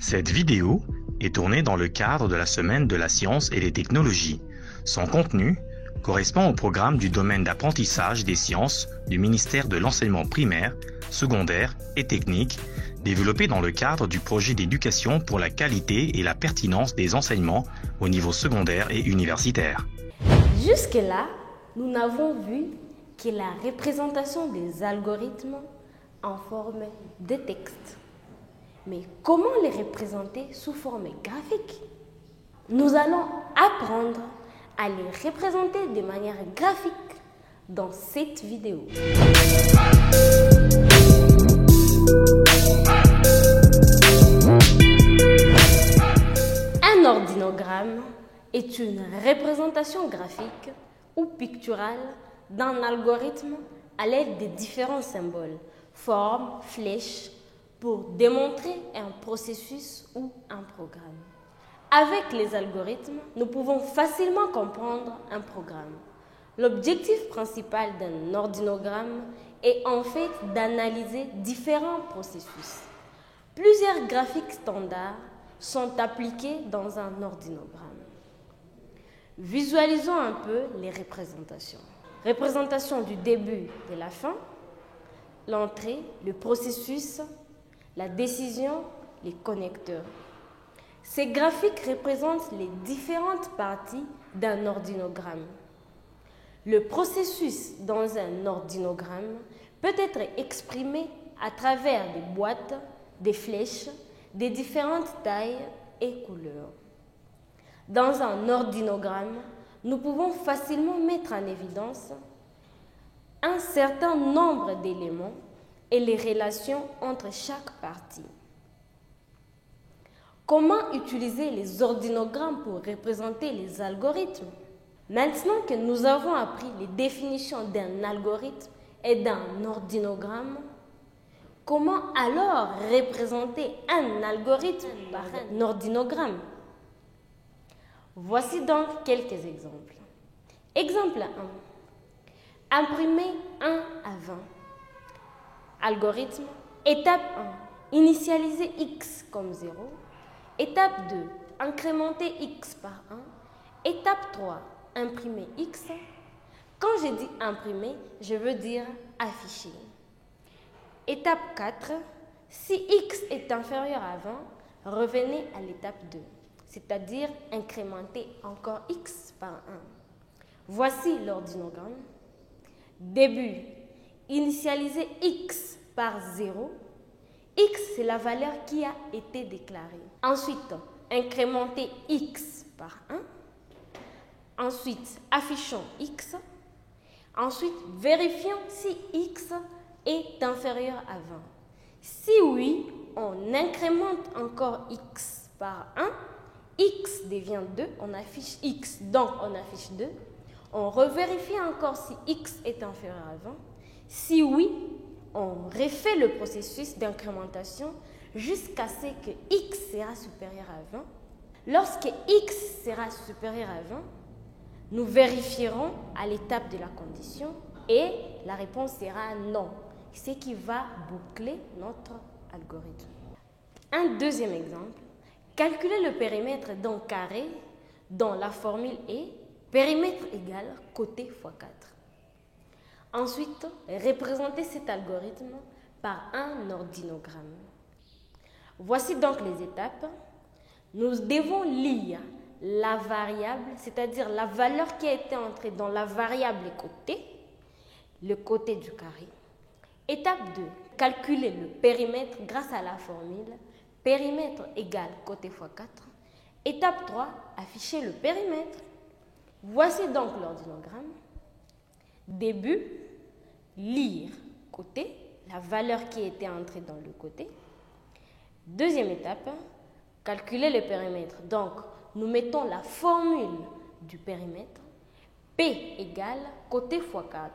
Cette vidéo est tournée dans le cadre de la Semaine de la science et des technologies. Son contenu correspond au programme du domaine d'apprentissage des sciences du ministère de l'enseignement primaire, secondaire et technique, développé dans le cadre du projet d'éducation pour la qualité et la pertinence des enseignements au niveau secondaire et universitaire. Jusque-là, nous n'avons vu que la représentation des algorithmes en forme de texte. Mais comment les représenter sous forme graphique? Nous allons apprendre à les représenter de manière graphique dans cette vidéo. Un ordinogramme est une représentation graphique ou picturale d'un algorithme à l'aide de différents symboles, formes, flèches, pour démontrer un processus ou un programme. Avec les algorithmes, nous pouvons facilement comprendre un programme. L'objectif principal d'un ordinogramme est en fait d'analyser différents processus. Plusieurs graphiques standards sont appliqués dans un ordinogramme. Visualisons un peu les représentations. Représentation du début et de la fin, l'entrée, le processus, la décision, les connecteurs. Ces graphiques représentent les différentes parties d'un ordinogramme. Le processus dans un ordinogramme peut être exprimé à travers des boîtes, des flèches, des différentes tailles et couleurs. Dans un ordinogramme, nous pouvons facilement mettre en évidence un certain nombre d'éléments et les relations entre chaque partie. Comment utiliser les ordinogrammes pour représenter les algorithmes? Maintenant que nous avons appris les définitions d'un algorithme et d'un ordinogramme, comment alors représenter un algorithme par un ordinogramme? Voici donc quelques exemples. Exemple 1. Imprimer 1 à 20. Algorithme. Étape 1. Initialiser x comme 0. Étape 2. Incrémenter x par 1. Étape 3. Imprimer x. Quand je dis imprimer, je veux dire afficher. Étape 4. Si x est inférieur à 20, revenez à l'étape 2, c'est-à-dire incrémenter encore x par 1. Voici l'ordinogramme. Début. Initialiser x par 0. X, c'est la valeur qui a été déclarée. Ensuite, incrémenter x par 1. Ensuite, affichons x. Ensuite, vérifions si x est inférieur à 20. Si oui, on incrémente encore x par 1. X devient 2, on affiche x, donc on affiche 2. On revérifie encore si x est inférieur à 20. Si oui, on refait le processus d'incrémentation jusqu'à ce que x sera supérieur à 20. Lorsque x sera supérieur à 20, nous vérifierons à l'étape de la condition et la réponse sera non, ce qui va boucler notre algorithme. Un deuxième exemple, calculer le périmètre d'un carré dont la formule est périmètre égal côté fois 4. Ensuite, représenter cet algorithme par un ordinogramme. Voici donc les étapes. Nous devons lire la variable, c'est-à-dire la valeur qui a été entrée dans la variable côté, le côté du carré. Étape 2, calculer le périmètre grâce à la formule périmètre égale côté fois 4. Étape 3, afficher le périmètre. Voici donc l'ordinogramme. Début, lire côté, la valeur qui était entrée dans le côté. Deuxième étape, calculer le périmètre. Donc, nous mettons la formule du périmètre. P égale côté fois 4.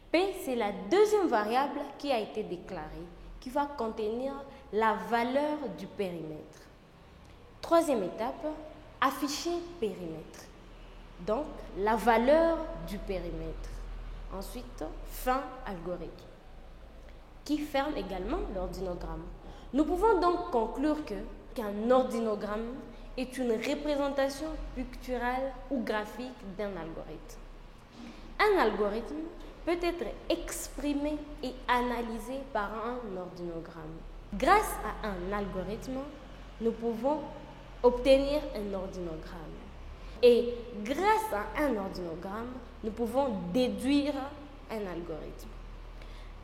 P, c'est la deuxième variable qui a été déclarée, qui va contenir la valeur du périmètre. Troisième étape, afficher périmètre. Donc, la valeur du périmètre. Ensuite, fin algorithme, qui ferme également l'ordinogramme. Nous pouvons donc conclure que qu'un ordinogramme est une représentation picturale ou graphique d'un algorithme. Un algorithme peut être exprimé et analysé par un ordinogramme. Grâce à un algorithme, nous pouvons obtenir un ordinogramme. Et grâce à un ordinogramme, nous pouvons déduire un algorithme.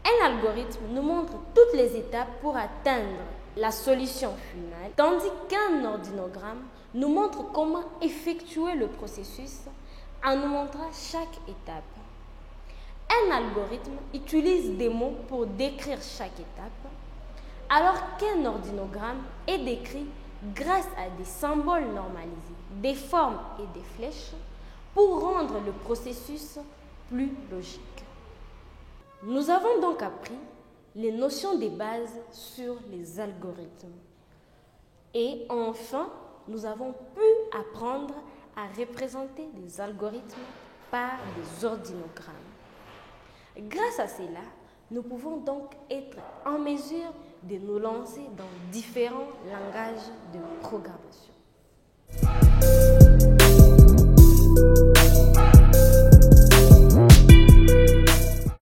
Un algorithme nous montre toutes les étapes pour atteindre la solution finale, tandis qu'un ordinogramme nous montre comment effectuer le processus en nous montrant chaque étape. Un algorithme utilise des mots pour décrire chaque étape, alors qu'un ordinogramme est décrit grâce à des symboles normalisés, des formes et des flèches pour rendre le processus plus logique. Nous avons donc appris les notions des bases sur les algorithmes. Et enfin, nous avons pu apprendre à représenter des algorithmes par des ordinogrammes. Grâce à cela, nous pouvons donc être en mesure de nous lancer dans différents langages de programmation.